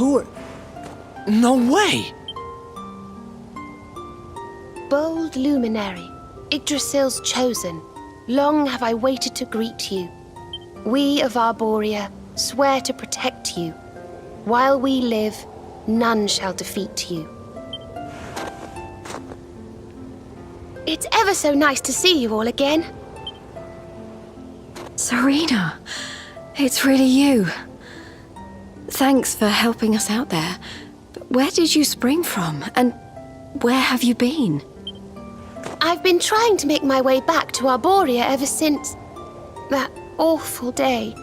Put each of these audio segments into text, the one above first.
Who... No way! Bold luminary, Yggdrasil's chosen, long have I waited to greet you. We of Arborea swear to protect you. While we live, none shall defeat you. It's ever so nice to see you all again. Serena, it's really you. Thanks for helping us out there. But where did you spring from? And where have you been? I've been trying to make my way back to Arborea ever since that awful day.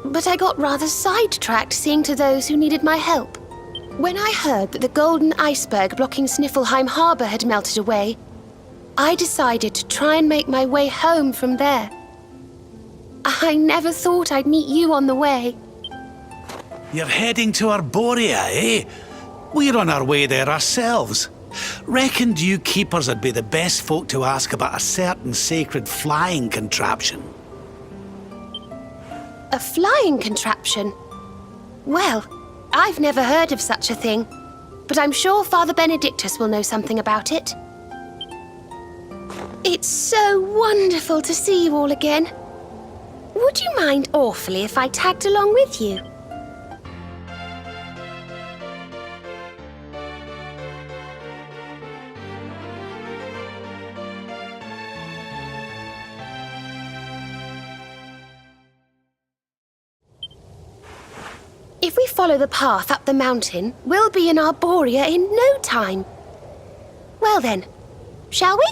But I got rather sidetracked seeing to those who needed my help. When I heard that the golden iceberg blocking Sniffelheim Harbour had melted away, I decided to try and make my way home from there. I never thought I'd meet you on the way. You're heading to Arborea, eh? We're on our way there ourselves. Reckoned you keepers would be the best folk to ask about a certain sacred flying contraption. A flying contraption? Well, I've never heard of such a thing, but I'm sure Father Benedictus will know something about it. It's so wonderful to see you all again. Would you mind awfully if I tagged along with you? If we follow the path up the mountain, we'll be in Arborea in no time. Well then, shall we?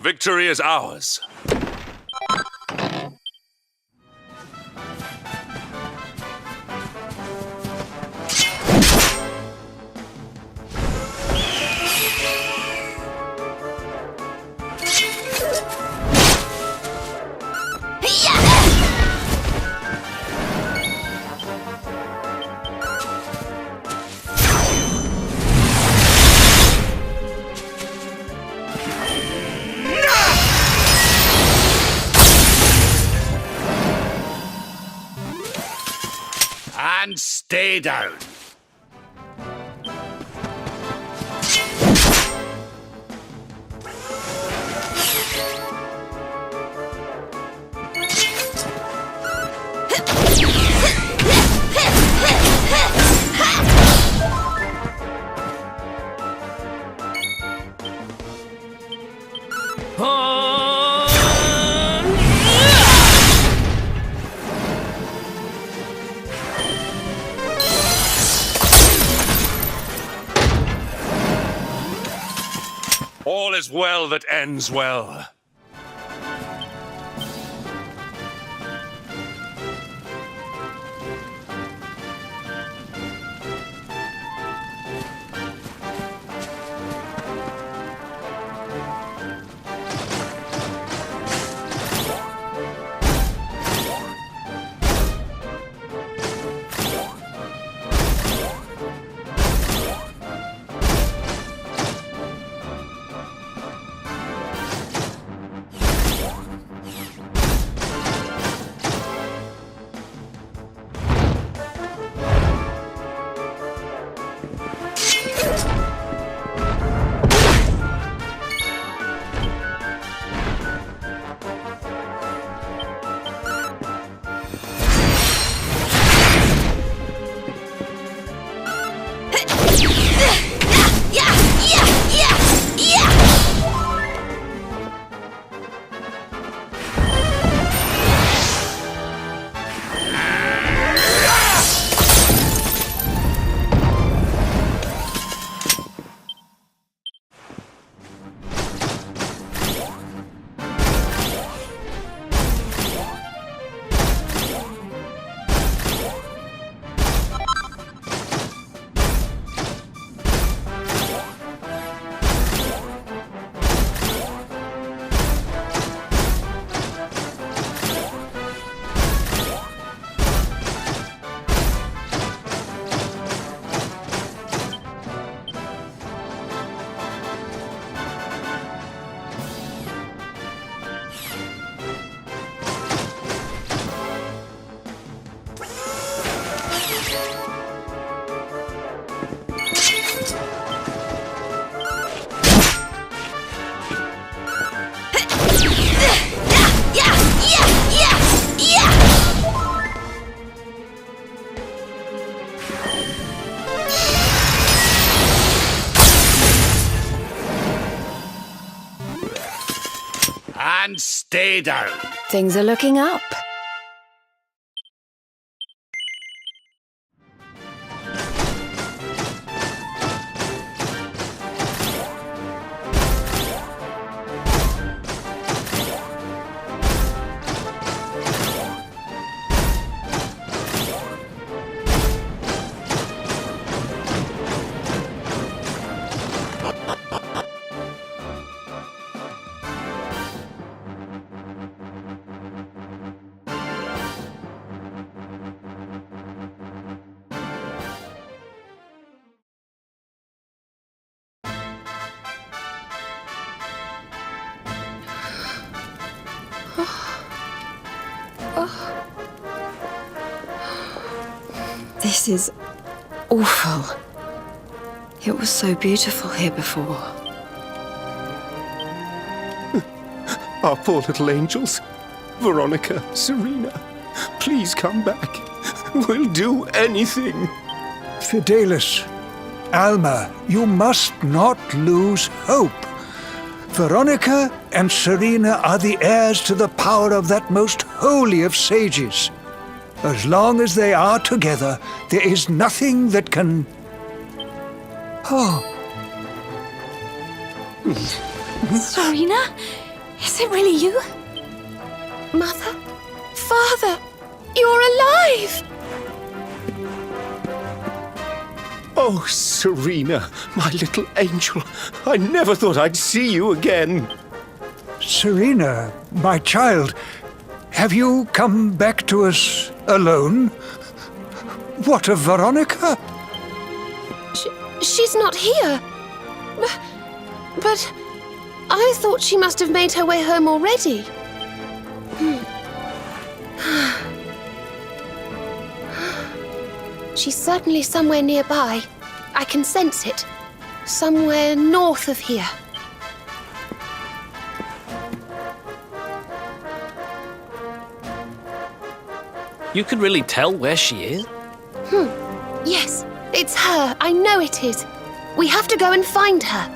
Victory is ours. And stay down. All is well that ends well. And stay down. Things are looking up. This is awful. It was so beautiful here before. Our poor little angels. Veronica, Serena, please come back. We'll do anything. Fidelis, Alma, you must not lose hope. Veronica and Serena are the heirs to the power of that most holy of sages. As long as they are together, there is nothing that can... Oh. Serena, Is it really you? Mother? Father? You're alive! Oh, Serena, my little angel. I never thought I'd see you again. Serena, my child, have you come back to us alone? What of Veronica? She's not here. But I thought she must have made her way home already. She's certainly somewhere nearby. I can sense it. Somewhere north of here. You can really tell where she is? Yes, it's her. I know it is. We have to go and find her.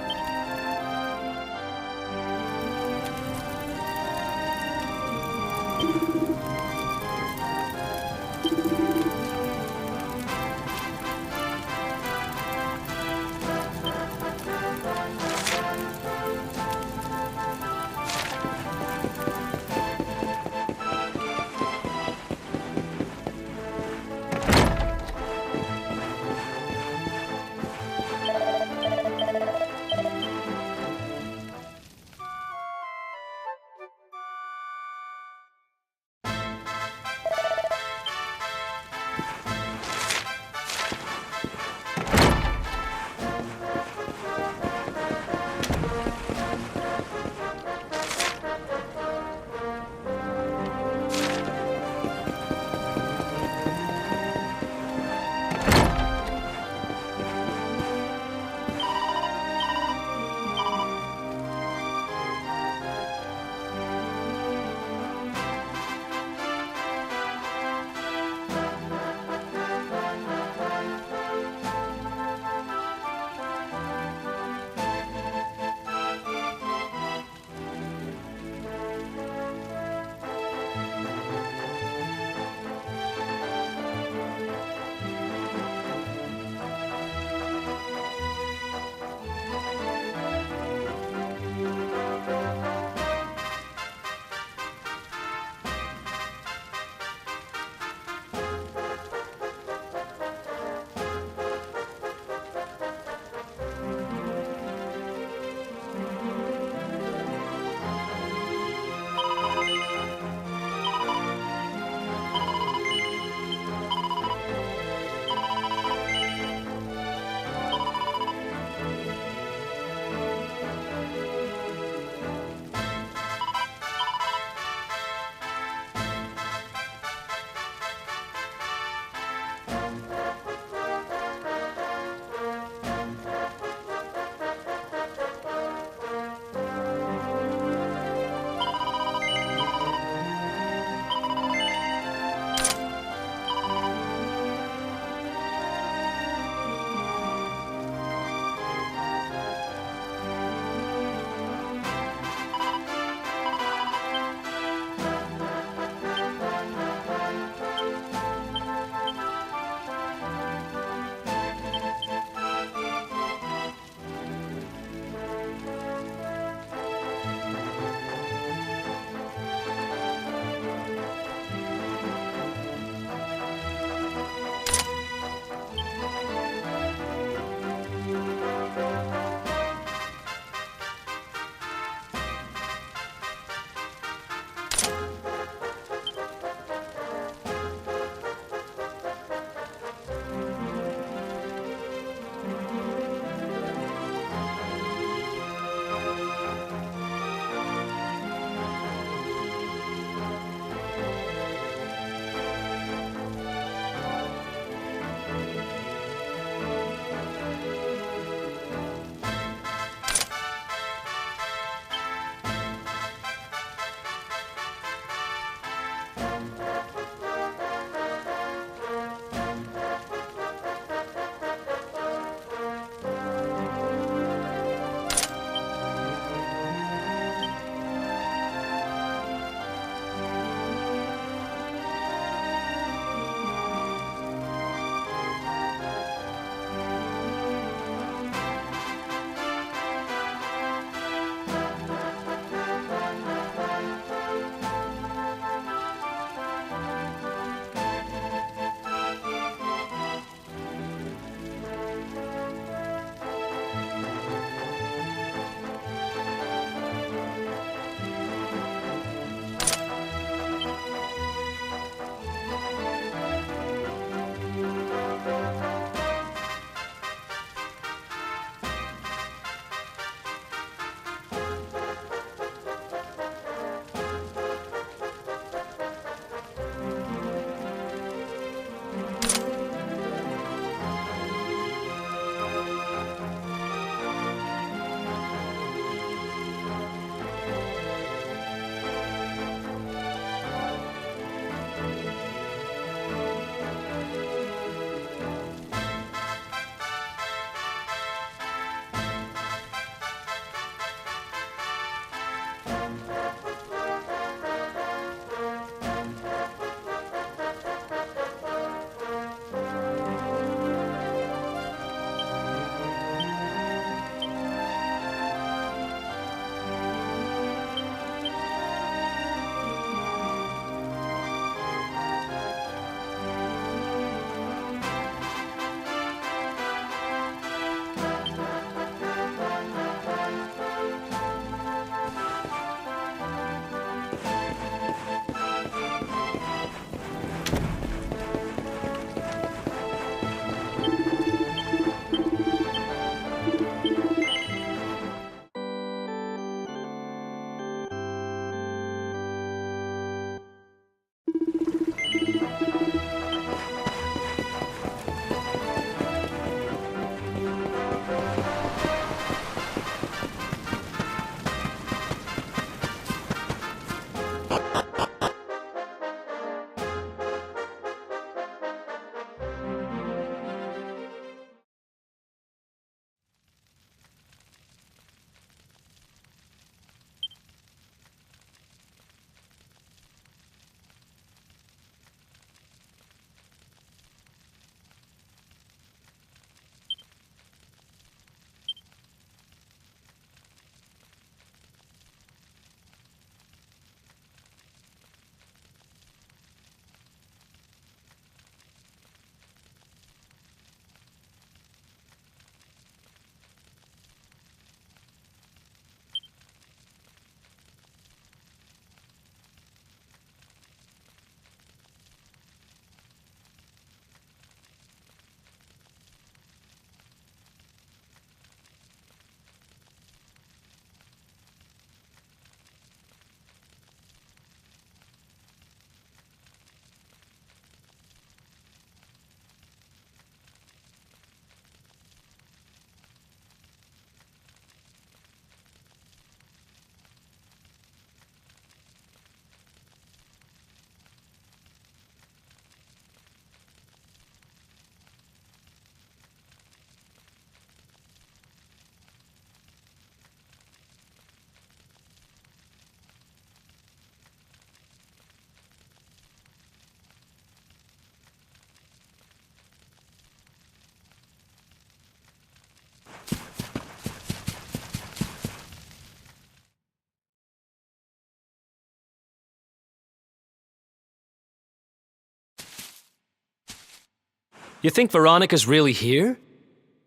You think Veronica's really here?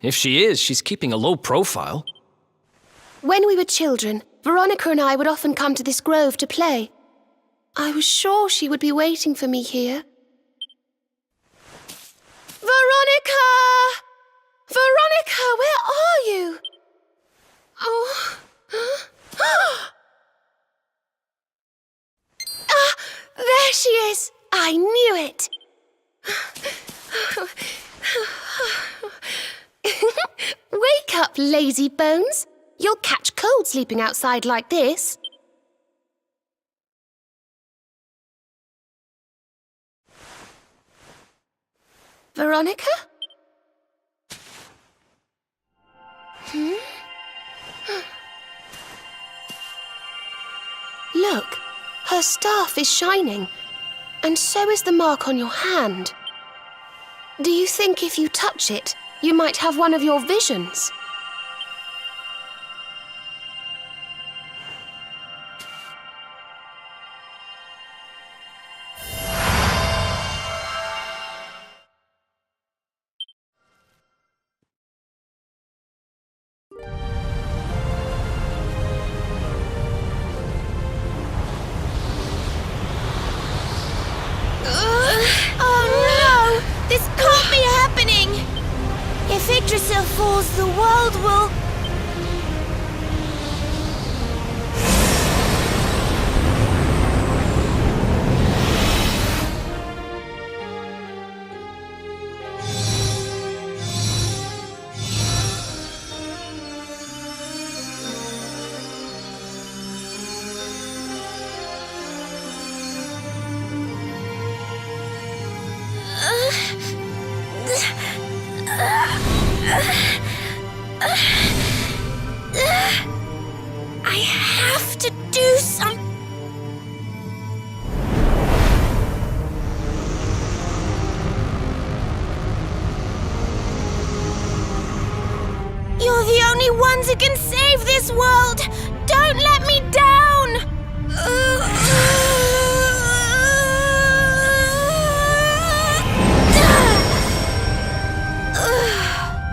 If she is, she's keeping a low profile. When we were children, Veronica and I would often come to this grove to play. I was sure she would be waiting for me here. Veronica! Veronica, where are you? Oh. Ah, there she is! I knew it! Wake up, lazy bones! You'll catch cold sleeping outside like this. Veronica? Look, her staff is shining, and so is the mark on your hand. Do you think if you touch it, you might have one of your visions? If Yggdrasil falls, the world will... I have to do something. You're the only ones who can save this world. Don't let me down.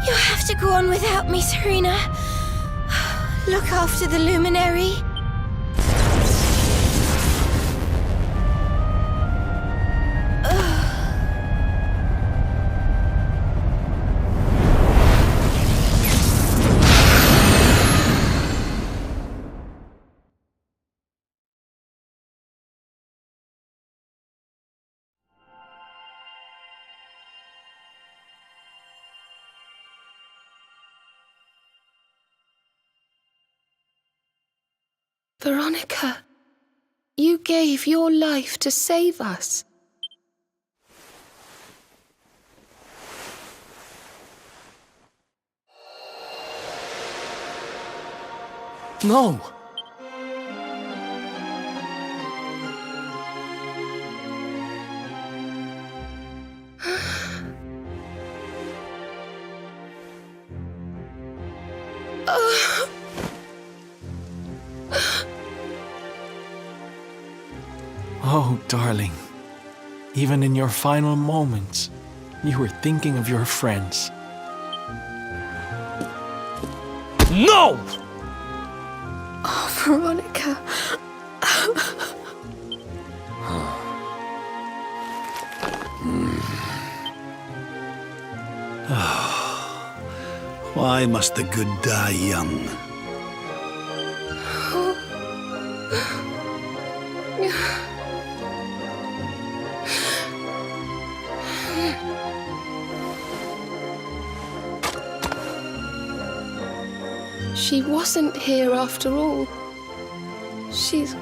You have to go on without me, Serena. Look after the luminary. Veronica, you gave your life to save us. No! Oh, darling. Even in your final moments, you were thinking of your friends. No! Oh, Veronica. Why must the good die young? She wasn't here after all. She's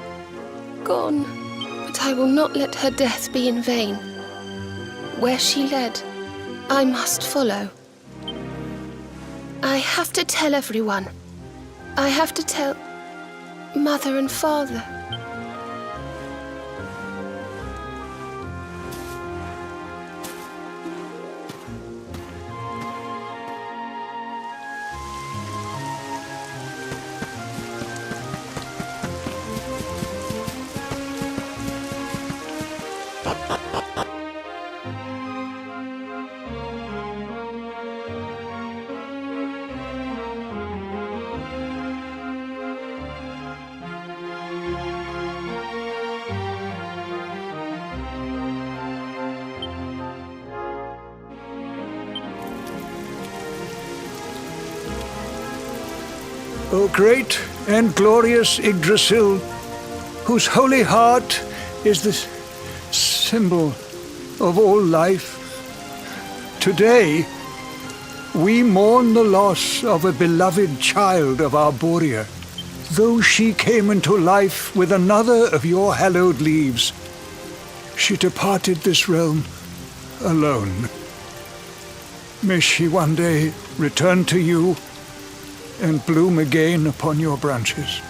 gone. But I will not let her death be in vain. Where she led, I must follow. I have to tell everyone. I have to tell Mother and Father. O great and glorious Yggdrasil, whose holy heart is the symbol of all life, today we mourn the loss of a beloved child of Arborea. Though she came into life with another of your hallowed leaves, she departed this realm alone. May she one day return to you and bloom again upon your branches.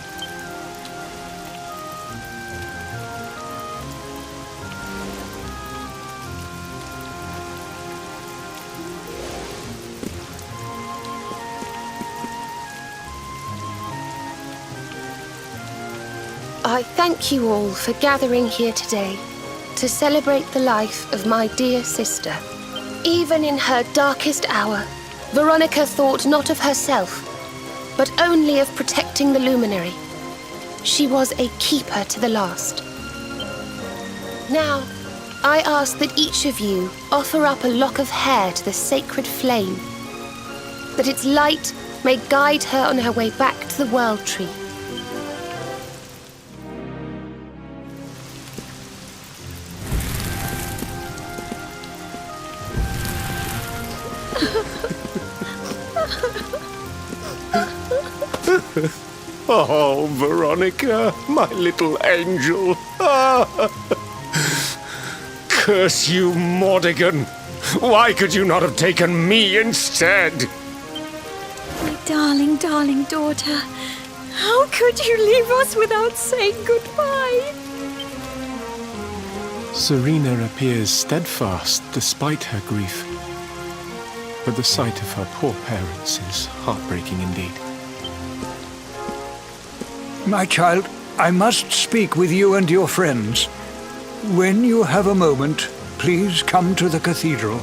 I thank you all for gathering here today to celebrate the life of my dear sister. Even in her darkest hour, Veronica thought not of herself, but only of protecting the luminary. She was a keeper to the last. Now, I ask that each of you offer up a lock of hair to the sacred flame, that its light may guide her on her way back to the World Tree. Oh, Veronica, my little angel. Curse you, Mordigan. Why could you not have taken me instead? My darling, darling daughter. How could you leave us without saying goodbye? Serena appears steadfast despite her grief. But the sight of her poor parents is heartbreaking indeed. My child, I must speak with you and your friends. When you have a moment, please come to the cathedral.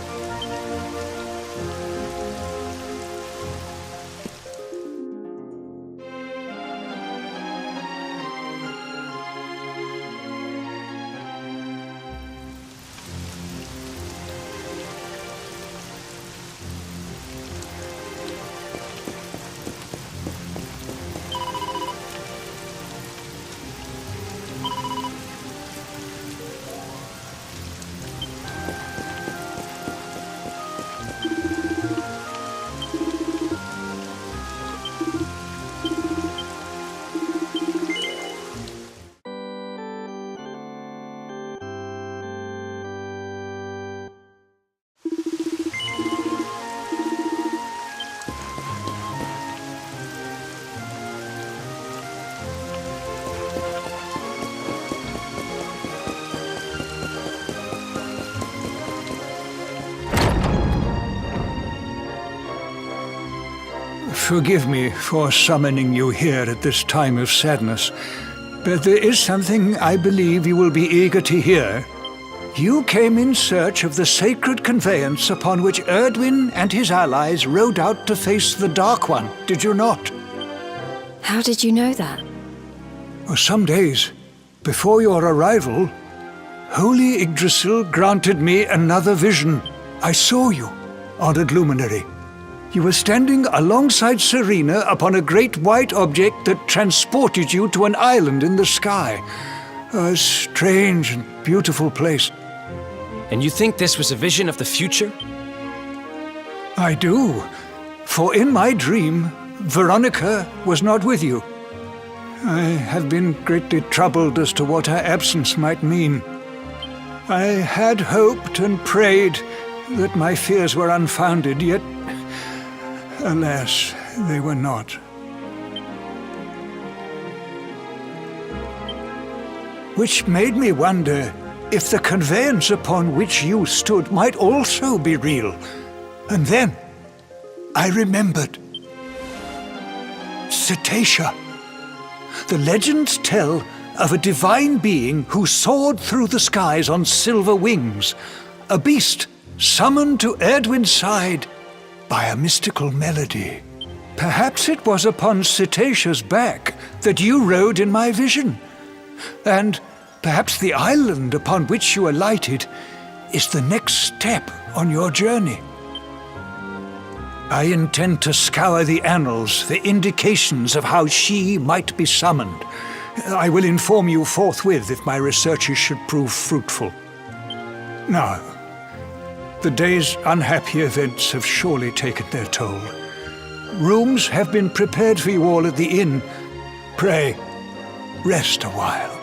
Forgive me for summoning you here at this time of sadness, but there is something I believe you will be eager to hear. You came in search of the sacred conveyance upon which Erdwin and his allies rode out to face the Dark One, did you not? How did you know that? Some days before your arrival, Holy Yggdrasil granted me another vision. I saw you, honored luminary. You were standing alongside Serena upon a great white object that transported you to an island in the sky. A strange and beautiful place. And you think this was a vision of the future? I do, for in my dream, Veronica was not with you. I have been greatly troubled as to what her absence might mean. I had hoped and prayed that my fears were unfounded, yet alas, they were not. Which made me wonder if the conveyance upon which you stood might also be real. And then I remembered. Cetacea. The legends tell of a divine being who soared through the skies on silver wings, a beast summoned to Erdwin's side by a mystical melody. Perhaps it was upon Cetacea's back that you rode in my vision. And perhaps the island upon which you alighted is the next step on your journey. I intend to scour the annals for indications of how she might be summoned. I will inform you forthwith if my researches should prove fruitful. Now, the day's unhappy events have surely taken their toll. Rooms have been prepared for you all at the inn. Pray, rest a while.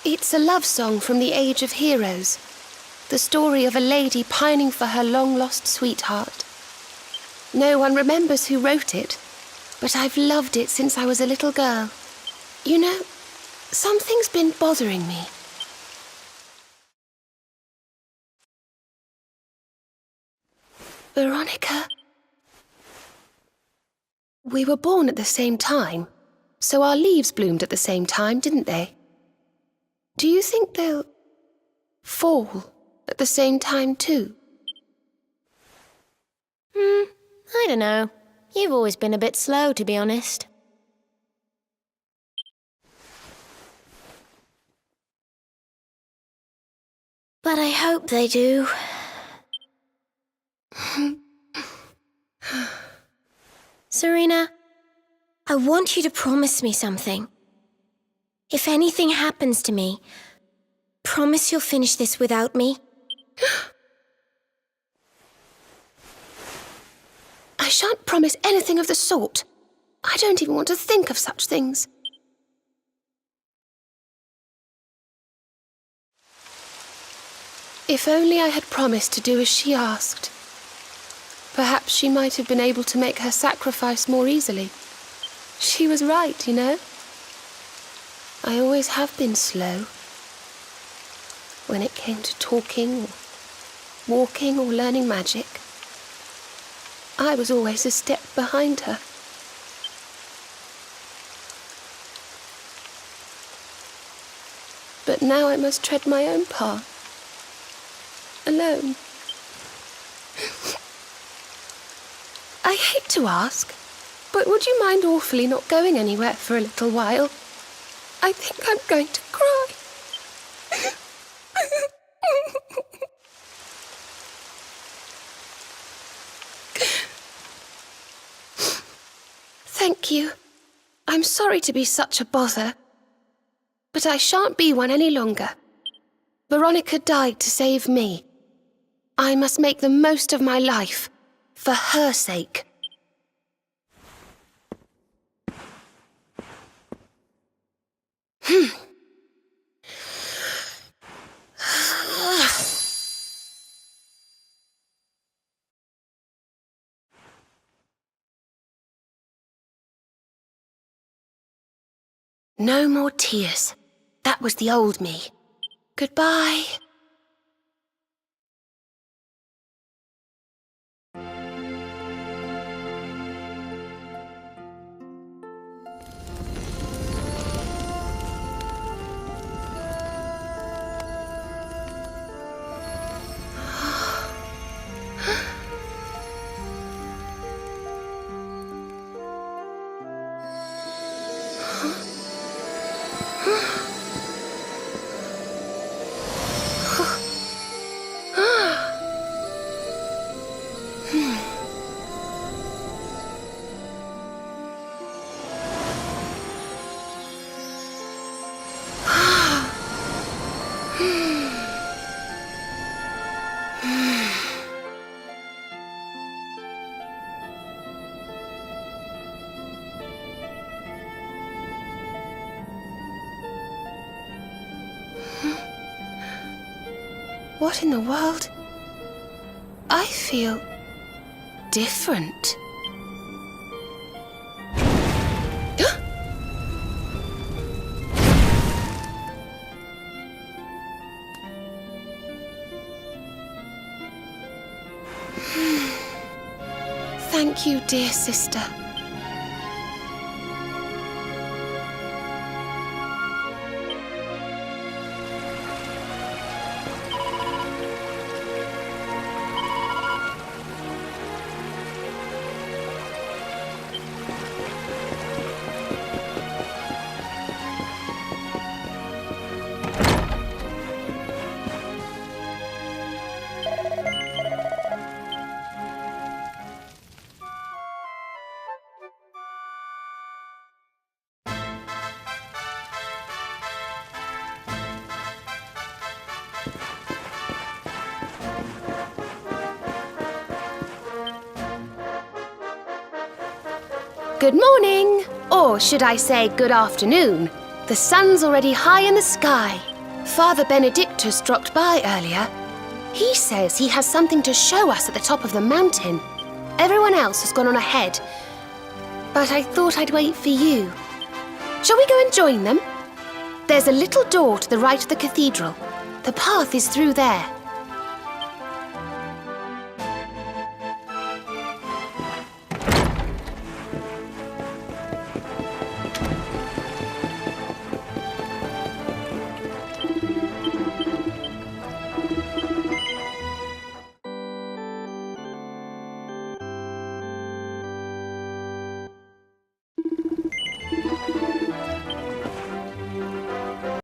It's a love song from the Age of Heroes. The story of a lady pining for her long-lost sweetheart. No one remembers who wrote it, but I've loved it since I was a little girl. You know, something's been bothering me. Veronica? We were born at the same time, so our leaves bloomed at the same time, didn't they? Do you think they'll fall at the same time too? I don't know. You've always been a bit slow, to be honest. But I hope they do. Serena, I want you to promise me something. If anything happens to me, promise you'll finish this without me. I shan't promise anything of the sort. I don't even want to think of such things. If only I had promised to do as she asked. Perhaps she might have been able to make her sacrifice more easily. She was right, you know. I always have been slow. When it came to talking, or walking, or learning magic, I was always a step behind her. But now I must tread my own path. Alone. I hate to ask, but would you mind awfully not going anywhere for a little while? I think I'm going to cry. Thank you. I'm sorry to be such a bother, but I shan't be one any longer. Veronica died to save me. I must make the most of my life, for her sake. No more tears. That was the old me. Goodbye. What in the world? I feel different. Thank you, dear sister. Good morning, or should I say good afternoon. The sun's already high in the sky. Father Benedictus dropped by earlier. He says he has something to show us at the top of the mountain. Everyone else has gone on ahead, but I thought I'd wait for you. Shall we go and join them? There's a little door to the right of the cathedral. The path is through there.